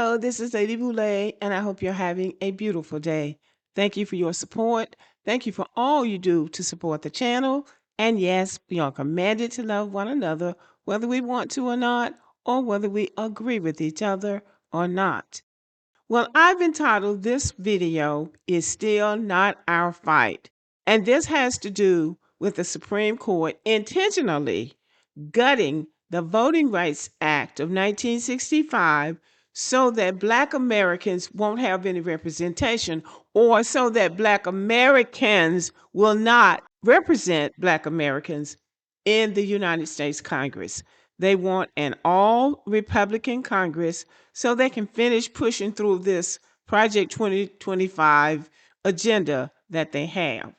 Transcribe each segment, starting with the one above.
Hello, this is Lady Boulay, and I hope you're having a beautiful day. Thank you for your support. Thank you for all you do to support the channel. And yes, we are commanded to love one another, whether we want to or not, or whether we agree with each other or not. Well, I've entitled this video is Still Not Our Fight. And this has to do with the Supreme Court intentionally gutting the Voting Rights Act of 1965 so that Black Americans won't have any representation, or so that Black Americans will not represent Black Americans in the United States Congress. They want an all Republican Congress so they can finish pushing through this Project 2025 agenda that they have.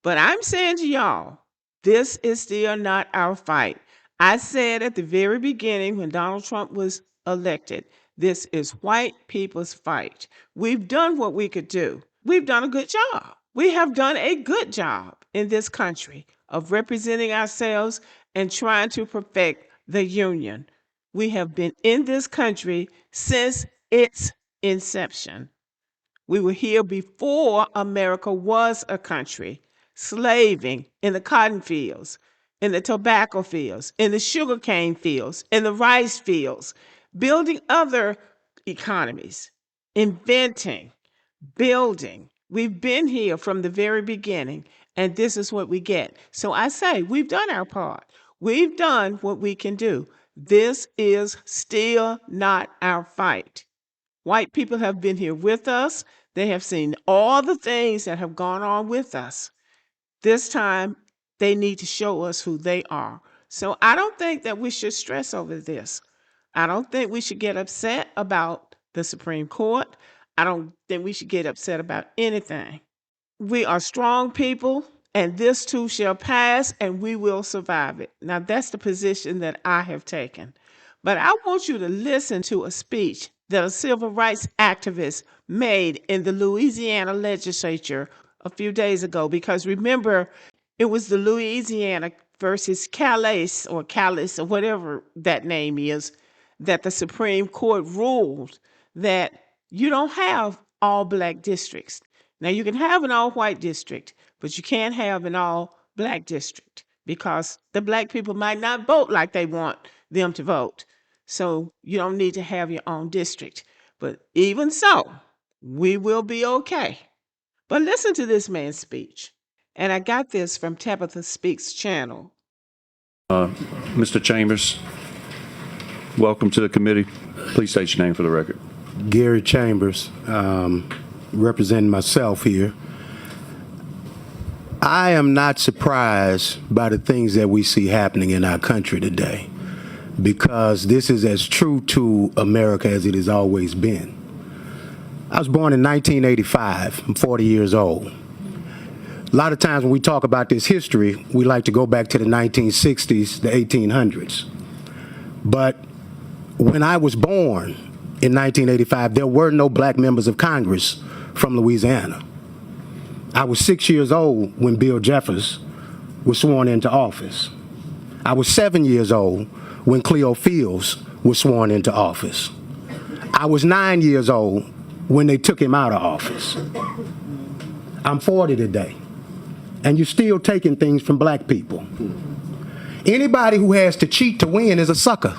But I'm saying to y'all, this is still not our fight. I said at the very beginning when Donald Trump was elected, this is white people's fight. We've done what we could do. We've done a good job. We have done a good job in this country of representing ourselves and trying to perfect the union. We have been in this country since its inception. We were here before America was a country, slaving in the cotton fields, in the tobacco fields, in the sugarcane fields, in the rice fields, building other economies, inventing, building. We've been here from the very beginning, and this is what we get. So I say, we've done our part. We've done what we can do. This is still not our fight. White people have been here with us. They have seen all the things that have gone on with us. This time, they need to show us who they are. So I don't think that we should stress over this. I don't think we should get upset about the Supreme Court. I don't think we should get upset about anything. We are strong people, and this too shall pass, and we will survive it. Now, that's the position that I have taken. But I want you to listen to a speech that a civil rights activist made in the Louisiana legislature a few days ago, because remember, it was the Louisiana versus Calais or whatever that name is, that the Supreme Court ruled that you don't have all Black districts. Now, you can have an all white district, but you can't have an all Black district because the Black people might not vote like they want them to vote. So you don't need to have your own district. But even so, we will be okay. But listen to this man's speech. And I got this from Tabitha Speaks channel. Mr. Chambers, welcome to the committee. Please state your name for the record. Gary Chambers, representing myself here. I am not surprised by the things that we see happening in our country today, because this is as true to America as it has always been. I was born in 1985. I'm 40 years old. A lot of times when we talk about this history, we like to go back to the 1960s, the 1800s. But when I was born in 1985, there were no Black members of Congress from Louisiana. I was 6 years old when Bill Jeffers was sworn into office. I was 7 years old when Cleo Fields was sworn into office. I was 9 years old when they took him out of office. I'm 40 today, and you're still taking things from Black people. Anybody who has to cheat to win is a sucker.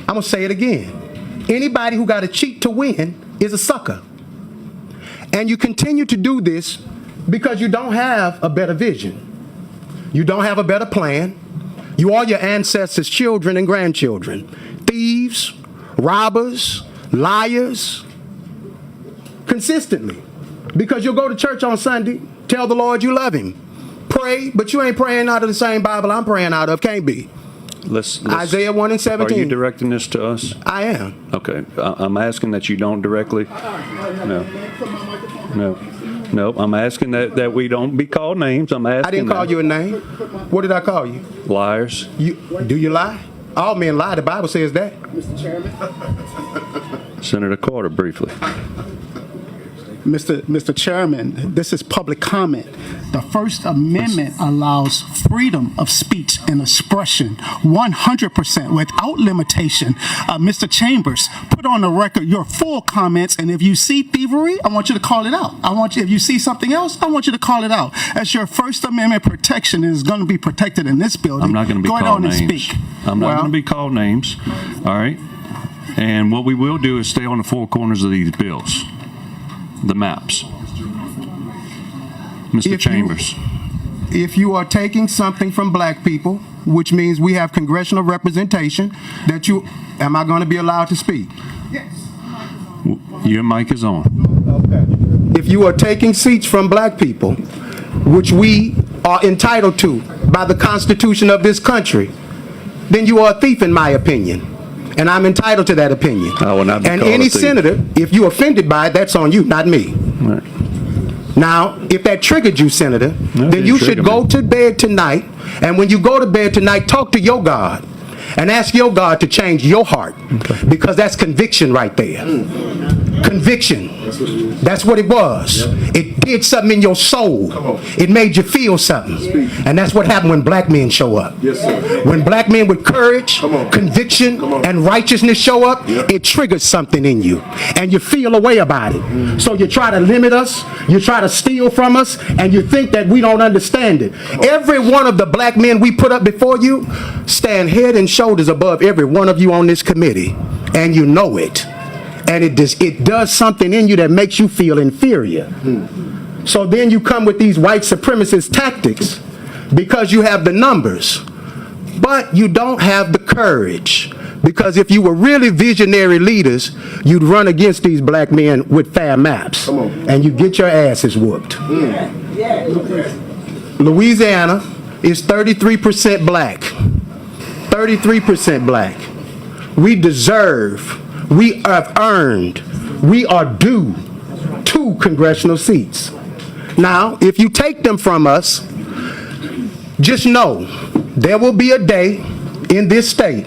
I'm gonna say it again. Anybody who got to cheat to win is a sucker. And you continue to do this because you don't have a better vision. You don't have a better plan. You are your ancestors' children and grandchildren. Thieves, robbers, liars, consistently. Because you'll go to church on Sunday, tell the Lord you love him, pray, but you ain't praying out of the same Bible I'm praying out of. Can't be. Isaiah 1 and 17. Are you directing this to us? I am. Okay. I'm asking that you don't directly. No. I'm asking that we don't be called names. I'm asking. I didn't call you a name. What did I call you? Liars. Do you lie? All men lie. The Bible says that. Mr. Chairman. Senator Carter, briefly. Mr. Chairman, this is public comment. The First Amendment allows freedom of speech and expression 100% without limitation. Mr. Chambers, put on the record your full comments, and if you see thievery, I want you to call it out. If you see something else, I want you to call it out. As your First Amendment protection is going to be protected in this building. I'm not going to be Go ahead called on and names. speak. I'm not Well, going to be called names. All right. And what we will do is stay on the four corners of these bills, the maps. Mr. Chambers. If you are taking something from black people, which means we have congressional representation, am I going to be allowed to speak? Your mic is on. If you are taking seats from black people, which we are entitled to by the Constitution of this country, then you are a thief in my opinion. And I'm entitled to that opinion. I will not be and called any a thief. senator, if you're offended by it, that's on you, not me. All right. Now, if that triggered you, Senator, then didn't you should trigger go me. to bed tonight, and when you go to bed tonight, talk to your God and ask your God to change your heart, because that's conviction right there. Conviction. That's what it was. It did something in your soul. It made you feel something. And that's what happened when black men show up. When black men with courage, conviction, and righteousness show up, it triggers something in you. And you feel a way about it. So you try to limit us, you try to steal from us, and you think that we don't understand it. Every one of the black men we put up before you stand head and shoulders above every one of you on this committee. And you know it. And it does something in you that makes you feel inferior. So then you come with these white supremacist tactics because you have the numbers, but you don't have the courage. Because if you were really visionary leaders, you'd run against these black men with fair maps, and you get your asses whooped. Louisiana is 33% black. 33% black. We deserve, we have earned, we are due 2 congressional seats. Now, if you take them from us, just know there will be a day in this state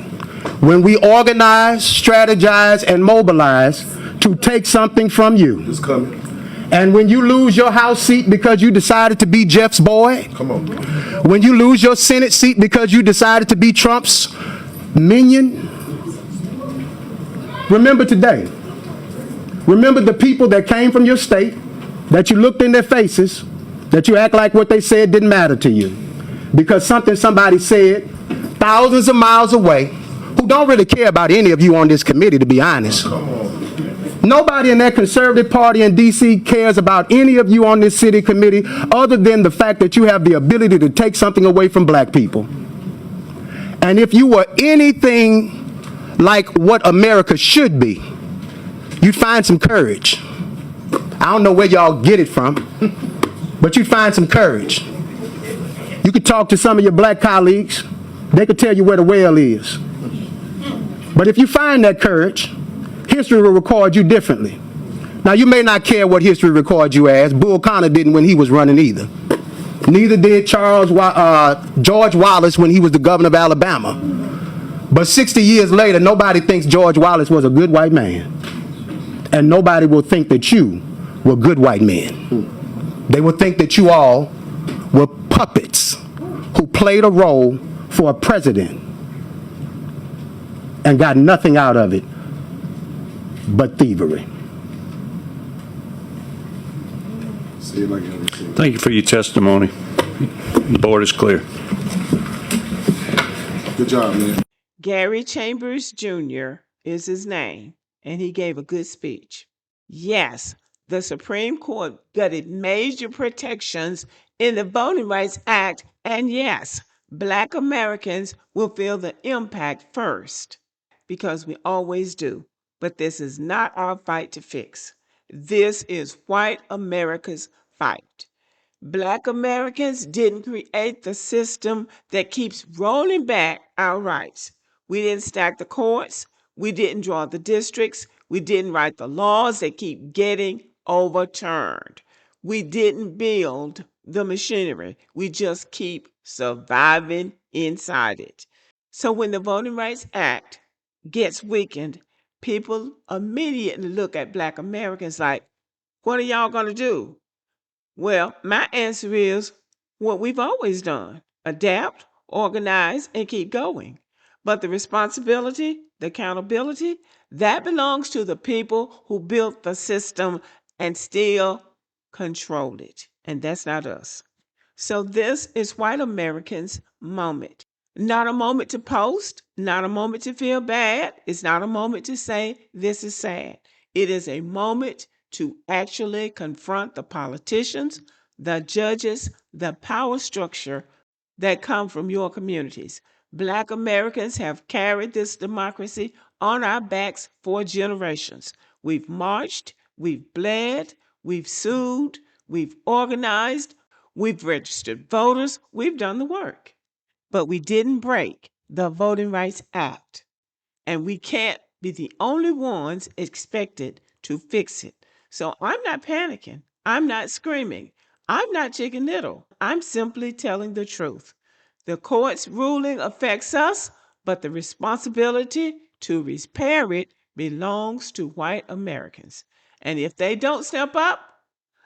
when we organize, strategize, and mobilize to take something from you. It's coming. And when you lose your House seat because you decided to be Jeff's boy, Come on. when you lose your Senate seat because you decided to be Trump's minion, remember today. Remember the people that came from your state, that you looked in their faces, that you act like what they said didn't matter to you. Because something somebody said thousands of miles away, who don't really care about any of you on this committee, to be honest. Nobody in that conservative party in D.C. cares about any of you on this city committee other than the fact that you have the ability to take something away from black people. And if you were anything like what America should be, you'd find some courage. I don't know where y'all get it from, but you'd find some courage. You could talk to some of your black colleagues. They could tell you where the well is. But if you find that courage, history will record you differently. Now, you may not care what history records you as. Bull Connor didn't when he was running either. Neither did George Wallace when he was the governor of Alabama. But 60 years later, nobody thinks George Wallace was a good white man. And nobody will think that you were good white men. They will think that you all were puppets who played a role for a president and got nothing out of it but thievery. See it like it. Thank you for your testimony. The board is clear. Good job, man. Gary Chambers Jr. is his name, and he gave a good speech. Yes, the Supreme Court gutted major protections in the Voting Rights Act, and yes, Black Americans will feel the impact first, because we always do. But this is not our fight to fix. This is white America's fight. Black Americans didn't create the system that keeps rolling back our rights. We didn't stack the courts. We didn't draw the districts. We didn't write the laws that keep getting overturned. We didn't build the machinery. We just keep surviving inside it. So when the Voting Rights Act gets weakened, people immediately look at Black Americans like, What are y'all going to do? Well, my answer is what we've always done: adapt, organize, and keep going. But the responsibility, the accountability, that belongs to the people who built the system and still control it. And that's not us. So this is white Americans' moment. Not a moment to post, not a moment to feel bad. It's not a moment to say this is sad. It is a moment to actually confront the politicians, the judges, the power structure that come from your communities. Black Americans have carried this democracy on our backs for generations. We've marched, we've bled, we've sued, we've organized, we've registered voters, we've done the work. But we didn't break the Voting Rights Act. And we can't be the only ones expected to fix it. So I'm not panicking. I'm not screaming. I'm not Chicken Little. I'm simply telling the truth. The court's ruling affects us, but the responsibility to repair it belongs to white Americans. And if they don't step up,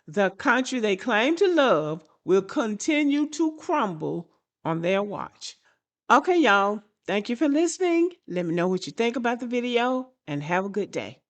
the country they claim to love will continue to crumble on their watch. Okay, y'all. Thank you for listening. Let me know what you think about the video and have a good day.